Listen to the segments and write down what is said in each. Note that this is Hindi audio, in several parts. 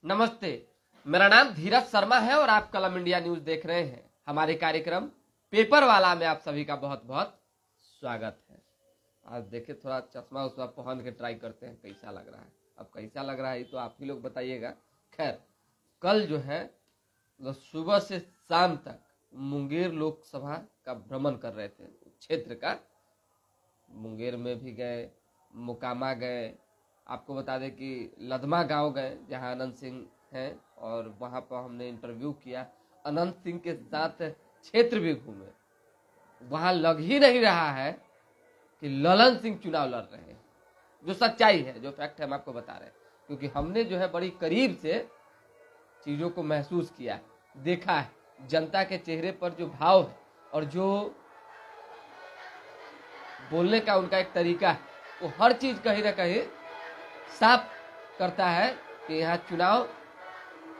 नमस्ते, मेरा नाम धीरज शर्मा है और आप कलम इंडिया न्यूज देख रहे हैं। हमारे कार्यक्रम पेपर वाला में आप सभी का बहुत बहुत स्वागत है। आज देखिए थोड़ा चश्मा उस्मा पहन के ट्राई करते हैं कैसा लग रहा है। अब कैसा लग रहा है तो आप ही लोग बताइएगा। खैर, कल जो है सुबह से शाम तक मुंगेर लोकसभा का भ्रमण कर रहे थे, क्षेत्र का। मुंगेर में भी गए, मोकामा गए, आपको बता दें कि लदमा गांव गए जहां अनंत सिंह हैं और वहां पर हमने इंटरव्यू किया। अनंत सिंह के साथ क्षेत्र भी घूमे। वहां लग ही नहीं रहा है कि ललन सिंह चुनाव लड़ रहे हैं। जो सच्चाई है, जो फैक्ट है, हम आपको बता रहे हैं, क्योंकि हमने जो है बड़ी करीब से चीजों को महसूस किया, देखा है। जनता के चेहरे पर जो भाव है और जो बोलने का उनका एक तरीका है, वो हर चीज कहीं ना कहीं साफ करता है कि यहाँ चुनाव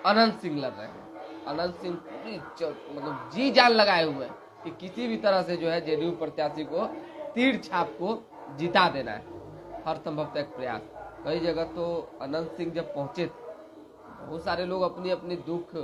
अनंत सिंह लड़ रहे हैं। अनंत सिंह पूरी मतलब जी जान लगाए हुए हैं कि किसी भी तरह से जो है जेडीयू प्रत्याशी को तीर छाप को जिता देना है। हर संभव तक प्रयास। कई जगह तो अनंत सिंह जब पहुंचे, बहुत सारे लोग अपनी अपनी दुख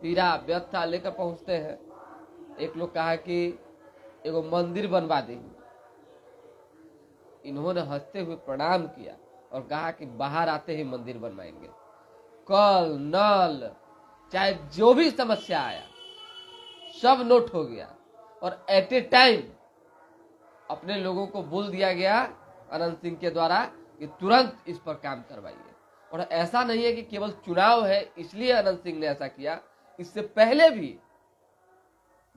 पीड़ा व्यथा लेकर पहुंचते हैं। एक लोग कहा कि एगो मंदिर बनवा दी। इन्होंने हंसते हुए प्रणाम किया और कहा कि बाहर आते ही मंदिर बनवाएंगे। कल नल चाहे जो भी समस्या आया सब नोट हो गया और एट ए टाइम अपने लोगों को बोल दिया गया अनंत सिंह के द्वारा कि तुरंत इस पर काम करवाइए। और ऐसा नहीं है कि केवल चुनाव है इसलिए अनंत सिंह ने ऐसा किया। इससे पहले भी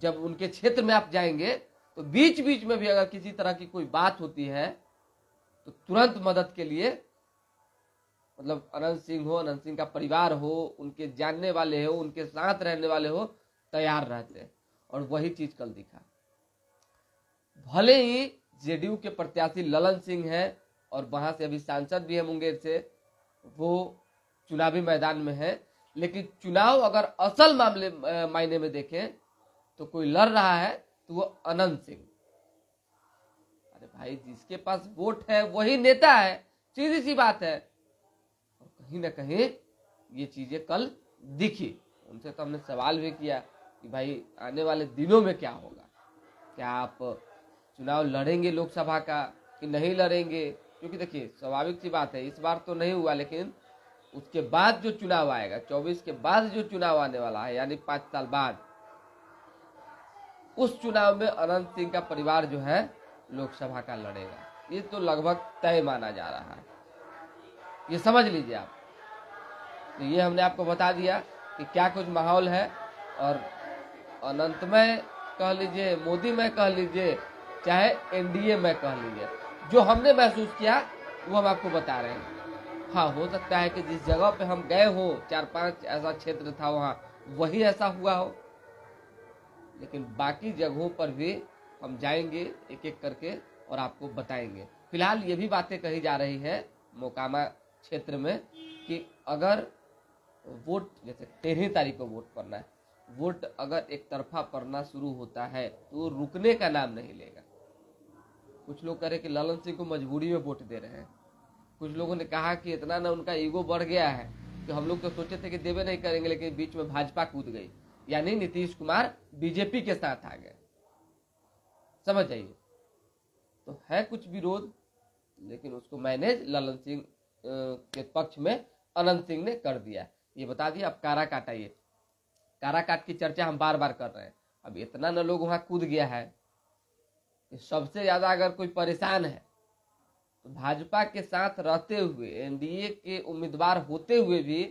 जब उनके क्षेत्र में आप जाएंगे तो बीच बीच में भी अगर किसी तरह की कोई बात होती है तो तुरंत मदद के लिए, मतलब अनंत सिंह हो, अनंत सिंह का परिवार हो, उनके जानने वाले हो, उनके साथ रहने वाले हो, तैयार रहते हैं। और वही चीज कल दिखा। भले ही जेडीयू के प्रत्याशी ललन सिंह हैं और वहां से अभी सांसद भी है मुंगेर से, वो चुनावी मैदान में है, लेकिन चुनाव अगर असल मायने में देखें तो कोई लड़ रहा है तो वो अनंत सिंह। अरे भाई, जिसके पास वोट है वही नेता है, सीधी सी बात है। और कहीं ना कहीं ये चीजें कल दिखी। उनसे तो हमने सवाल भी किया कि भाई आने वाले दिनों में क्या होगा, क्या आप चुनाव लड़ेंगे लोकसभा का कि नहीं लड़ेंगे। क्योंकि देखिए स्वाभाविक सी बात है, इस बार तो नहीं हुआ, लेकिन उसके बाद जो चुनाव आएगा, 24 के बाद जो चुनाव आने वाला है, यानी 5 साल बाद, उस चुनाव में अनंत सिंह का परिवार जो है लोकसभा का लड़ेगा। ये तो लगभग तय माना जा रहा है, ये समझ लीजिए आप। तो ये हमने आपको बता दिया कि क्या कुछ माहौल है। और अनंत में कह लीजिए, मोदी में कह लीजिए, चाहे एनडीए में कह लीजिए, जो हमने महसूस किया वो हम आपको बता रहे हैं। हाँ, हो सकता है कि जिस जगह पे हम गए हो, 4-5 ऐसा क्षेत्र था वहाँ, वही ऐसा हुआ हो, लेकिन बाकी जगहों पर भी हम जाएंगे एक एक करके और आपको बताएंगे। फिलहाल ये भी बातें कही जा रही है मोकामा क्षेत्र में कि अगर वोट, जैसे 13 तारीख को वोट पड़ना है, वोट अगर एक तरफा पड़ना शुरू होता है तो रुकने का नाम नहीं लेगा। कुछ लोग कह रहे कि ललन सिंह को मजबूरी में वोट दे रहे हैं। कुछ लोगों ने कहा कि इतना ना उनका ईगो बढ़ गया है कि हम लोग तो सोचे थे कि देवे नहीं करेंगे, लेकिन बीच में भाजपा कूद गई, यानी नीतीश कुमार बीजेपी के साथ आ गए। समझ जाइए, तो है कुछ विरोध, लेकिन उसको मैनेज ललन सिंह के पक्ष में अनंत सिंह ने कर दिया। ये बता दिया। अब कारा काटाइए, कारा काट की चर्चा हम बार बार कर रहे हैं। अब इतना न लोग वहां कूद गया है कि सबसे ज्यादा अगर कोई परेशान है तो भाजपा के साथ रहते हुए, एनडीए के उम्मीदवार होते हुए भी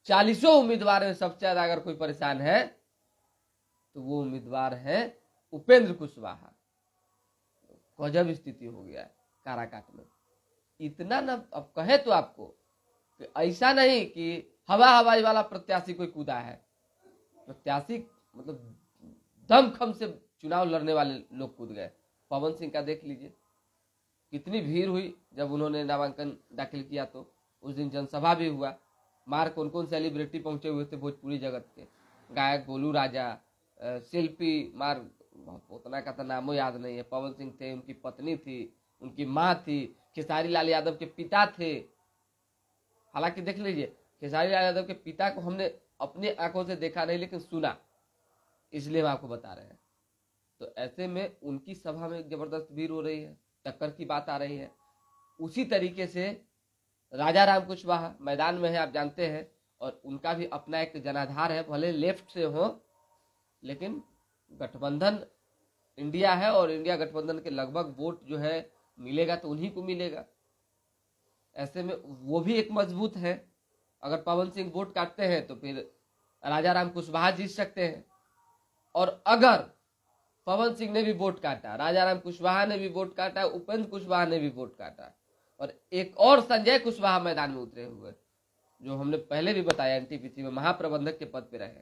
40 उम्मीदवार में सबसे ज्यादा अगर कोई परेशान है तो वो उम्मीदवार है उपेंद्र कुशवाहा। गजब स्थिति हो गया है काराकाट में। इतना न अब कहे तो आपको कि ऐसा नहीं कि हवाई वाला प्रत्याशी कोई कूदा है। प्रत्याशी मतलब दमखम से चुनाव लड़ने वाले लोग कूद गए। पवन सिंह का देख लीजिए, कितनी भीड़ हुई जब उन्होंने नामांकन दाखिल किया। तो उस दिन जनसभा भी हुआ। मार कौन कौन सेलिब्रिटी पहुंचे हुए थे भोजपुरी जगत के, गायक गोलू राजा, शिल्पी, मार उतना का तो नामों याद नहीं है। पवन सिंह थे, उनकी पत्नी थी, उनकी माँ थी, खेसारी लाल यादव के पिता थे। हालांकि देख लीजिए खेसारी लाल यादव के पिता को हमने अपनी आंखों से देखा नहीं लेकिन सुना, इसलिए हम आपको बता रहे हैं। तो ऐसे में उनकी सभा में जबरदस्त भीड़ हो रही है, टक्कर की बात आ रही है। उसी तरीके से राजा राम कुशवाहा मैदान में है, आप जानते हैं, और उनका भी अपना एक जनाधार है, भले लेफ्ट से हो लेकिन गठबंधन इंडिया है और इंडिया गठबंधन के लगभग वोट जो है मिलेगा तो उन्हीं को मिलेगा। ऐसे में वो भी एक मजबूत है। अगर पवन सिंह वोट काटते हैं तो फिर राजा राम कुशवाहा जीत सकते हैं, और अगर पवन सिंह ने भी वोट काटा, राजा राम कुशवाहा ने भी वोट काटा, उपेंद्र कुशवाहा ने भी वोट काटा, और एक और संजय कुशवाहा मैदान में उतरे हुए, जो हमने पहले भी बताया एनटीपीसी में महाप्रबंधक के पद पे रहे,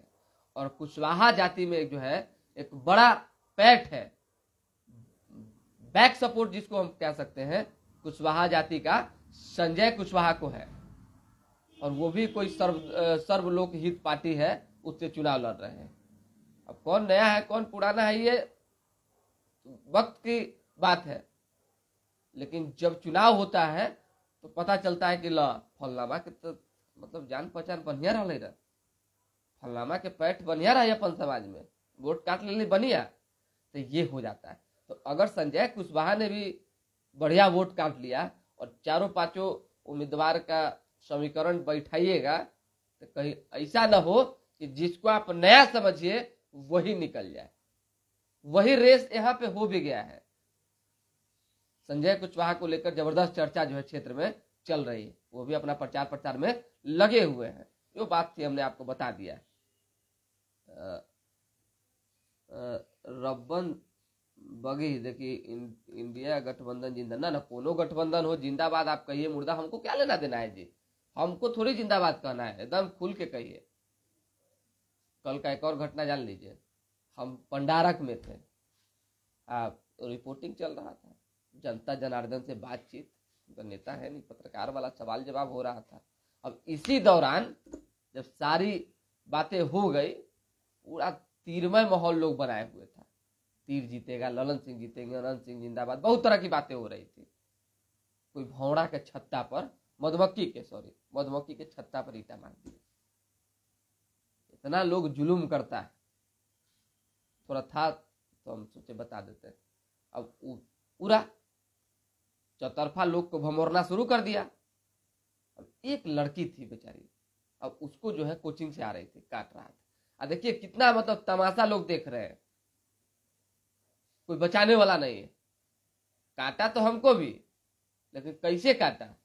और कुशवाहा जाति में जो है एक बड़ा पैठ है, बैक सपोर्ट जिसको हम कह सकते हैं, कुशवाहा जाति का संजय कुशवाहा को है, और वो भी कोई सर्वलोक हित पार्टी है, उससे चुनाव लड़ रहे हैं। अब कौन नया है कौन पुराना है ये वक्त की बात है, लेकिन जब चुनाव होता है तो पता चलता है कि ला फलनामा के तो मतलब जान पहचान बढ़िया रहा, फलनामा के पैठ बढ़िया रहा अपन समाज में, वोट काट ले बढ़िया, तो ये हो जाता है। तो अगर संजय कुशवाहा ने भी बढ़िया वोट काट लिया और चारों पांचों उम्मीदवार का समीकरण बैठाइएगा तो कहीं ऐसा ना हो कि जिसको आप नया समझिए वही निकल जाए। वही रेस यहाँ पे हो भी गया है। संजय कुशवाहा को लेकर जबरदस्त चर्चा जो है क्षेत्र में चल रही है, वो भी अपना प्रचार में लगे हुए हैं। जो बात थी हमने आपको बता दिया। रब्बन बगी देखिए इंडिया गठबंधन जिंदा ना कोनो गठबंधन हो जिंदाबाद आप कहिए, मुर्दा हमको क्या लेना देना है जी, हमको थोड़ी जिंदाबाद कहना है, एकदम खुल के कहिए। कल का एक और घटना जान लीजिए, हम पंडारक में थे, आप रिपोर्टिंग चल रहा था, जनता जनार्दन से बातचीत, तो नेता है नहीं, पत्रकार वाला सवाल जवाब हो रहा था। अब इसी दौरान जब सारी बातें हो गई, पूरा तीरमय माहौल लोग बनाए हुए था, तीर जीतेगा, ललन सिंह जीतेंगे, अनंत सिंह जिंदाबाद, बहुत तरह की बातें हो रही थी। कोई भौरा के छत्ता पर मधुमक्खी के छत्ता पर ईटा मार दिया। इतना लोग जुलूम करता है, थोड़ा था तो हम सोचे बता देते हैं। अब पूरा चौतरफा लोग को भमोरना शुरू कर दिया। अब एक लड़की थी बेचारी, अब उसको जो है कोचिंग से आ रही थी, काट रहा था। देखिए कितना मतलब तमाशा लोग देख रहे हैं, कोई बचाने वाला नहीं है। काटा तो हमको भी, लेकिन कैसे काटा।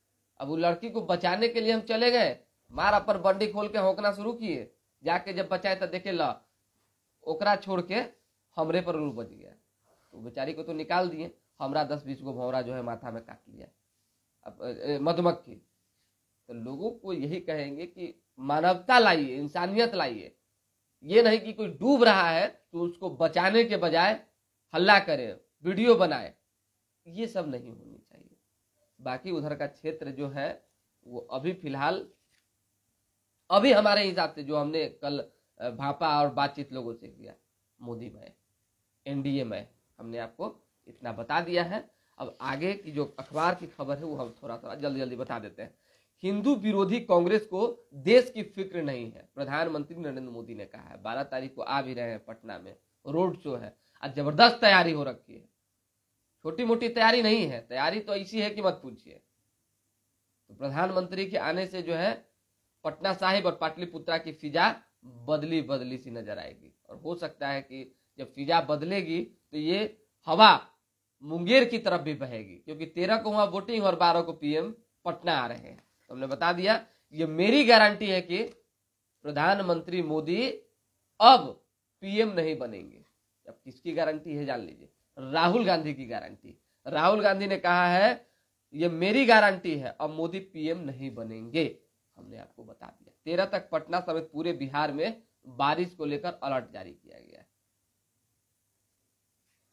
अब वो लड़की को बचाने के लिए हम चले गए, मार पर बंडी खोल के होकना शुरू किए, जाके जब बचाए तो देखे ला ओकरा छोड़ के हमरे पर उल्लू बच गया। तो बेचारी को तो निकाल दिए, हमरा 10-20 गो भौरा जो है माथा में काट लिया। अब मधुमक्खी, तो लोगों को यही कहेंगे कि मानवता लाइए, इंसानियत लाइए। ये नहीं कि कोई डूब रहा है तो उसको बचाने के बजाय हल्ला करे, वीडियो बनाए, ये सब नहीं होनी चाहिए। बाकी उधर का क्षेत्र जो है वो अभी फिलहाल अभी हमारे हिसाब से जो हमने कल भापा और बातचीत लोगों से किया, मोदी में, एनडीए में, हमने आपको इतना बता दिया है। अब आगे की जो अखबार की खबर है वो हम थोड़ा जल्दी बता देते हैं। हिंदू विरोधी कांग्रेस को देश की फिक्र नहीं है, प्रधानमंत्री नरेंद्र मोदी ने कहा है। 12 तारीख को आ भी रहे हैं, पटना में रोड शो है, आज जबरदस्त तैयारी हो रखी है। छोटी मोटी तैयारी नहीं है, तैयारी तो ऐसी है कि मत पूछिए। तो प्रधानमंत्री के आने से जो है पटना साहिब और पाटलिपुत्रा की फिजा बदली सी नजर आएगी, और हो सकता है कि जब फिजा बदलेगी तो ये हवा मुंगेर की तरफ भी बहेगी, क्योंकि 13 को वहां वोटिंग और 12 को पीएम पटना आ रहे हैं। तो हमने बता दिया, ये मेरी गारंटी है कि प्रधानमंत्री मोदी अब पीएम नहीं बनेंगे। अब किसकी गारंटी है जान लीजिए, राहुल गांधी की गारंटी। राहुल गांधी ने कहा है ये मेरी गारंटी है, अब मोदी पीएम नहीं बनेंगे। हमने आपको बता दिया। 13 तक पटना समेत पूरे बिहार में बारिश को लेकर अलर्ट जारी किया गया है।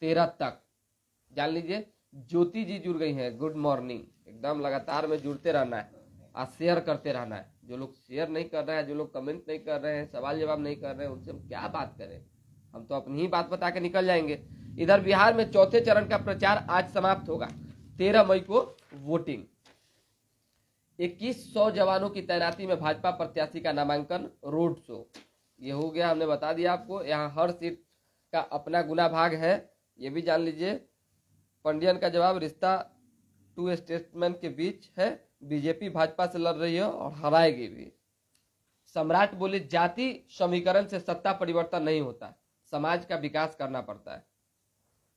13 तक जान लीजिए। ज्योति जी जुड़ गई हैं, गुड मॉर्निंग। एकदम लगातार में जुड़ते रहना है और शेयर करते रहना है। जो लोग शेयर नहीं कर रहे हैं, जो लोग कमेंट नहीं कर रहे हैं, सवाल जवाब नहीं कर रहे हैं, उनसे हम क्या बात करें। हम तो अपनी ही बात बता के निकल जाएंगे। इधर बिहार में चौथे चरण का प्रचार आज समाप्त होगा, 13 मई को वोटिंग। 2100 जवानों की तैनाती में भाजपा प्रत्याशी का नामांकन रोड शो। ये हो गया, हमने बता दिया आपको। यहाँ हर सीट का अपना गुना भाग है, ये भी जान लीजिए। पंडियन का जवाब, रिश्ता टू स्टेटसमैन के बीच है। बीजेपी भाजपा से लड़ रही है और हराएगी भी। सम्राट बोले, जाति समीकरण से सत्ता परिवर्तन नहीं होता, समाज का विकास करना पड़ता है।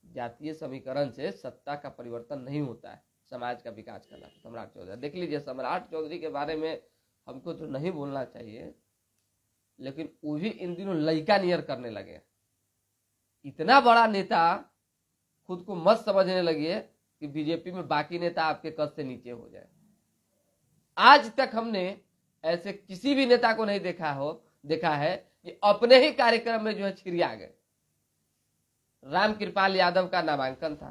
जातीय समीकरण से सत्ता का परिवर्तन नहीं होता है, समाज का विकास करना। सम्राट चौधरी, देख लीजिए, सम्राट चौधरी के बारे में हमको तो नहीं बोलना चाहिए, लेकिन वो भी इन दिनों लइका नियर करने लगे। इतना बड़ा नेता खुद को मत समझने लगे कि बीजेपी में बाकी नेता आपके कद से नीचे हो जाए। आज तक हमने ऐसे किसी भी नेता को नहीं देखा है कि अपने ही कार्यक्रम में जो है छिड़िया गए। रामकृपाल यादव का नामांकन था,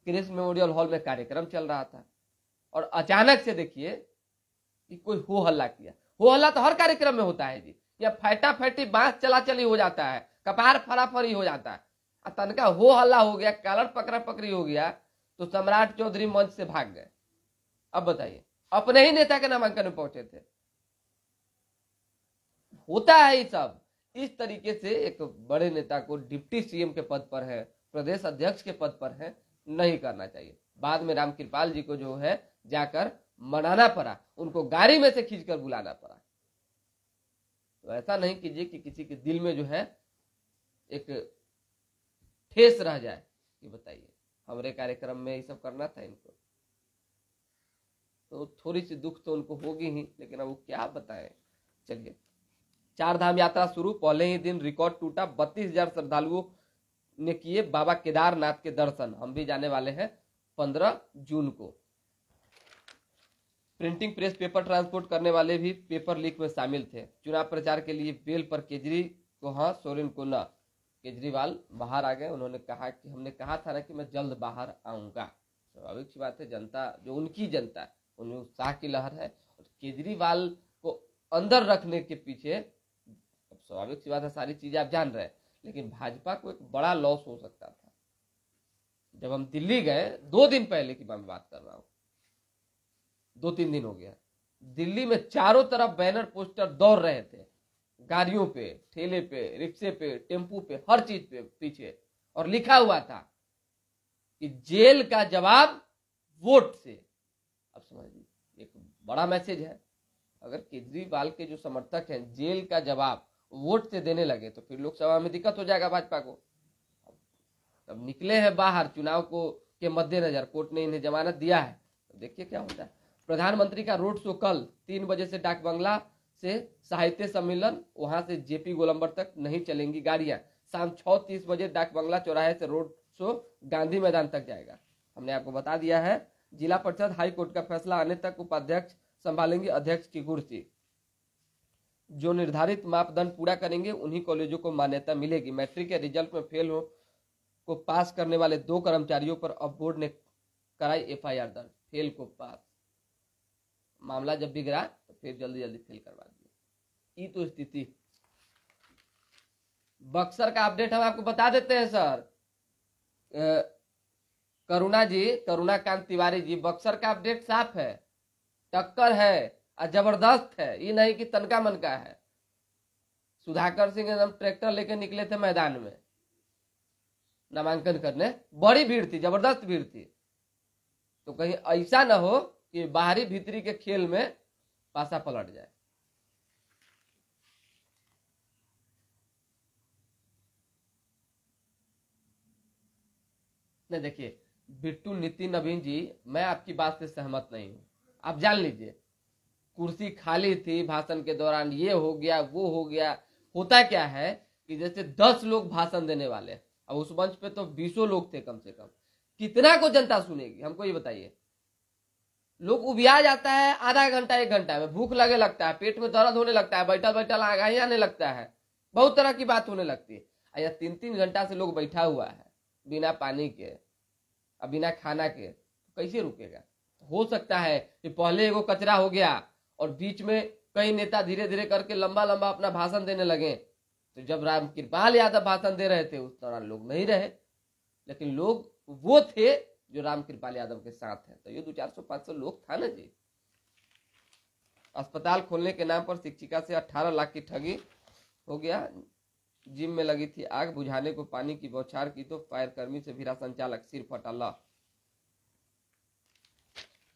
कृष्ण मेमोरियल हॉल में कार्यक्रम चल रहा था, और अचानक से देखिए कि कोई हो हल्ला किया। हो हल्ला तो हर कार्यक्रम में होता है जी, या फैटा फैटी बांस चला चली हो जाता है, कपार फराफरी हो जाता है। तनका हो हल्ला हो गया, कलर पकड़ा पकड़ी हो गया, तो सम्राट चौधरी मंच से भाग गए। अब बताइए, अपने ही नेता के नामांकन में पहुंचे थे। होता है ये सब। इस तरीके से एक बड़े नेता को डिप्टी सीएम के पद पर है, प्रदेश अध्यक्ष के पद पर है, नहीं करना चाहिए। बाद में रामकृपाल जी को जो है जाकर मनाना पड़ा, उनको गाड़ी में से खींचकर बुलाना पड़ा। तो ऐसा नहीं कीजिए कि किसी के दिल में जो है एक ठेस रह जाए कि बताइए हमारे कार्यक्रम में ये सब करना था इनको। तो थोड़ी सी दुख तो उनको होगी ही, लेकिन अब वो क्या बताएं। चलिए, चार धाम यात्रा शुरू, पहले ही दिन रिकॉर्ड टूटा। 32,000 श्रद्धालुओं ने किए बाबा केदारनाथ के दर्शन। हम भी जाने वाले हैं 15 जून को। प्रिंटिंग प्रेस पेपर ट्रांसपोर्ट करने वाले भी पेपर लीक में शामिल थे। चुनाव प्रचार के लिए बेल पर केजरी को हाँ, सोरेन को न। केजरीवाल बाहर आ गए। उन्होंने कहा कि हमने कहा था ना कि मैं जल्द बाहर आऊंगा। स्वाभाविक सी बात है, जनता जो उनकी जनता है उनमें उत्साह की लहर है, और केजरीवाल को अंदर रखने के पीछे स्वाभाविक सी बात है, सारी चीजें आप जान रहे हैं, लेकिन भाजपा को एक बड़ा लॉस हो सकता था। जब हम दिल्ली गए 2 दिन पहले की मैं बात कर रहा हूं, 2-3 दिन हो गया, दिल्ली में चारों तरफ बैनर पोस्टर दौड़ रहे थे, गाड़ियों पे, ठेले पे, रिक्शे पे, टेम्पू पे, हर चीज पे पीछे, और लिखा हुआ था कि जेल का जवाब वोट से। अब समझिए, एक बड़ा मैसेज है। अगर केजरीवाल के जो समर्थक हैं जेल का जवाब वोट से देने लगे तो फिर लोकसभा में दिक्कत हो जाएगा भाजपा को। अब निकले हैं बाहर चुनाव को के मद्देनजर, कोर्ट ने इन्हें जमानत दिया है, तो देखिए क्या होता है। प्रधानमंत्री का रोड शो कल 3 बजे से डाक बंगला से साहित्य सम्मेलन, वहां से जेपी गोलंबर तक नहीं चलेंगी गाड़ियां। शाम 6:30 बजे डाक बंगला चौराहे से रोड शो गांधी मैदान तक जाएगा। हमने आपको बता दिया है। जिला परिषद हाई कोर्ट का फैसला आने तक उपाध्यक्ष संभालेंगे अध्यक्ष की कुर्सी। जो निर्धारित मापदंड पूरा करेंगे उन्हीं कॉलेजों को मान्यता मिलेगी। मैट्रिक के रिजल्ट में फेल हो को पास करने वाले 2 कर्मचारियों पर अब बोर्ड ने कराई एफआईआर दर्ज। फेल को पास, मामला जब बिगड़ा तो फिर जल्दी जल्दी फेल करवा दिया। ये तो स्थिति। बक्सर का अपडेट हम आपको बता देते हैं सर। करुणाकांत तिवारी जी, बक्सर का अपडेट साफ है, टक्कर है और जबरदस्त है, ये नहीं कि तनका मनका है। सुधाकर सिंह एकदम ट्रैक्टर लेके निकले थे मैदान में नामांकन करने, बड़ी भीड़ थी, जबरदस्त भीड़ थी। तो कहीं ऐसा ना हो कि बाहरी भीतरी के खेल में पासा पलट जाए। नहीं, देखिए बिट्टू नितिन नवीन जी, मैं आपकी बात से सहमत नहीं हूं। आप जान लीजिए, कुर्सी खाली थी भाषण के दौरान, ये हो गया वो हो गया। होता क्या है कि जैसे 10 लोग भाषण देने वाले, अब उस मंच पे तो 20 लोग थे कम से कम, कितना को जनता सुनेगी हमको ये बताइए। लोग उबिया जाता है, आधा घंटा 1 घंटा में भूख लगे लगता है, पेट में दर्द होने लगता है, बैठा बैठा आगाही आने लगता है, बहुत तरह की बात होने लगती है। या 3-3 घंटा से लोग बैठा हुआ है बिना पानी के, बिना खाना के, तो कैसे रुकेगा। हो सकता है कि पहले एगो कचरा हो गया और बीच में कई नेता धीरे धीरे करके लंबा लंबा अपना भाषण देने लगे। तो जब रामकृपाल यादव भाषण दे रहे थे उस दौरान लोग नहीं रहे, लेकिन लोग वो थे जो रामकृपाल यादव के साथ है। तो ये 200-400-500 लोग था ना जी। अस्पताल खोलने के नाम पर शिक्षिका से 18 लाख की ठगी हो गया। जिम में लगी थी आग, बुझाने को पानी की बौछार की तो फायर कर्मी से भिड़ा संचालक, सिर फटा।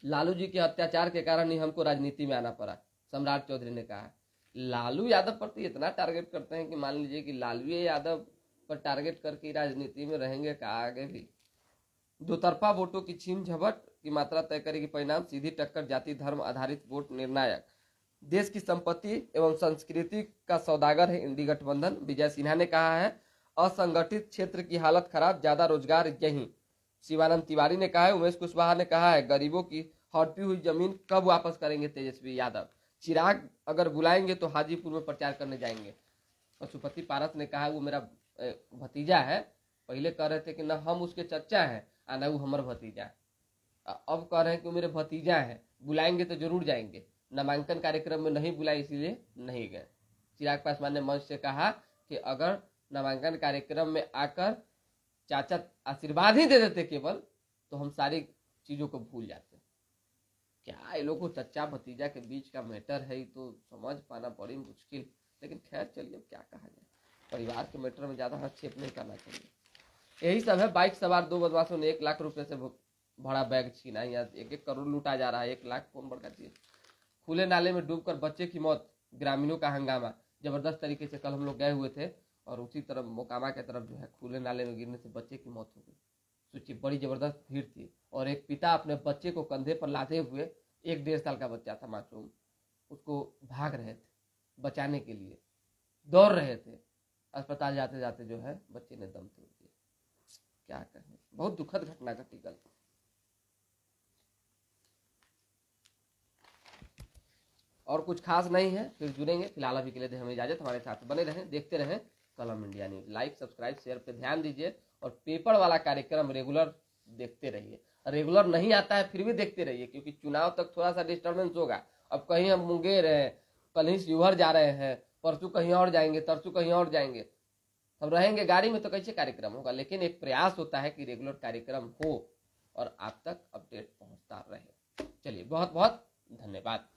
लालू जी के अत्याचार के कारण ही हमको राजनीति में आना पड़ा, सम्राट चौधरी ने कहा। लालू यादव पर तो इतना टारगेट करते हैं कि मान लीजिए कि लालू यादव पर टारगेट करके राजनीति में रहेंगे का आगे भी। दो तरफा वोटों की छीन झपट की मात्रा तय करेगी परिणाम, सीधी टक्कर, जाति धर्म आधारित वोट निर्णायक। देश की संपत्ति एवं संस्कृति का सौदागर है इंडी गठबंधन, विजय सिन्हा ने कहा है। असंगठित क्षेत्र की हालत खराब, ज्यादा रोजगार यहीं, शिवानंद तिवारी ने कहा है। उमेश कुशवाहा ने कहा है गरीबों की हड़पी हुई जमीन कब वापस करेंगे तेजस्वी यादव। चिराग अगर बुलाएंगे तो हाजीपुर में प्रचार करने जाएंगे। पशुपति पारस ने कहा वो मेरा भतीजा है, पहले कह रहे थे कि ना हम उसके चचा हैं और ना वो हमारा भतीजा, अब कह रहे हैं कि वो मेरे भतीजा है, बुलाएंगे तो जरूर जाएंगे। नामांकन कार्यक्रम में नहीं बुलाए इसीलिए नहीं गए। चिराग पासवान ने मंच से कहा कि अगर नामांकन कार्यक्रम में आकर चाचा आशीर्वाद ही दे देते केवल, तो हम सारी चीजों को भूल जाते। क्या ये लोग को चचा भतीजा के बीच का मैटर है, तो समझ पाना बड़ी मुश्किल। लेकिन खैर चलिए, क्या कहा जाए, परिवार के मैटर में ज्यादा हस्तक्षेप नहीं करना चाहिए। यही सब है। बाइक सवार 2 बदमाशों ने 1 लाख रुपए से भरा बैग छीना। यहाँ 1-1 करोड़ लूटा जा रहा है, 1 लाख कौन बड़का चीज। खुले नाले में डूबकर बच्चे की मौत, ग्रामीणों का हंगामा। जबरदस्त तरीके से कल हम लोग गए हुए थे और उसी तरफ मोकामा के तरफ जो है खुले नाले में गिरने से बच्चे की मौत हो गई। सोचिए, बड़ी जबरदस्त भीड़ थी और एक पिता अपने बच्चे को कंधे पर लादे हुए, 1-1.5 साल का बच्चा था मासूम, उसको भाग रहे थे बचाने के लिए, दौड़ रहे थे। अस्पताल जाते जाते जो है बच्चे ने दम तोड़ दिया। क्या कहें, बहुत दुखद घटना घटी कल। और कुछ खास नहीं है, फिर जुड़ेंगे। फिलहाल अभी के लिए हमें इजाजत, हमारे साथ बने रहें, देखते रहें कलम India news. Like subscribe share पे ध्यान दीजिए और पेपर वाला कार्यक्रम रेगुलर देखते रहिए। रेगुलर नहीं आता है फिर भी देखते रहिए, क्योंकि चुनाव तक थोड़ा सा डिस्टर्बेंस होगा। अब कहीं हम मुंगेर हैं, कल ही शिवहर जा रहे हैं, परसों कहीं और जाएंगे, तरसों कहीं और जाएंगे, हम रहेंगे गाड़ी में तो कैसे कार्यक्रम होगा। लेकिन एक प्रयास होता है कि रेगुलर कार्यक्रम हो और आप तक अपडेट पहुंचता रहे। चलिए, बहुत बहुत धन्यवाद।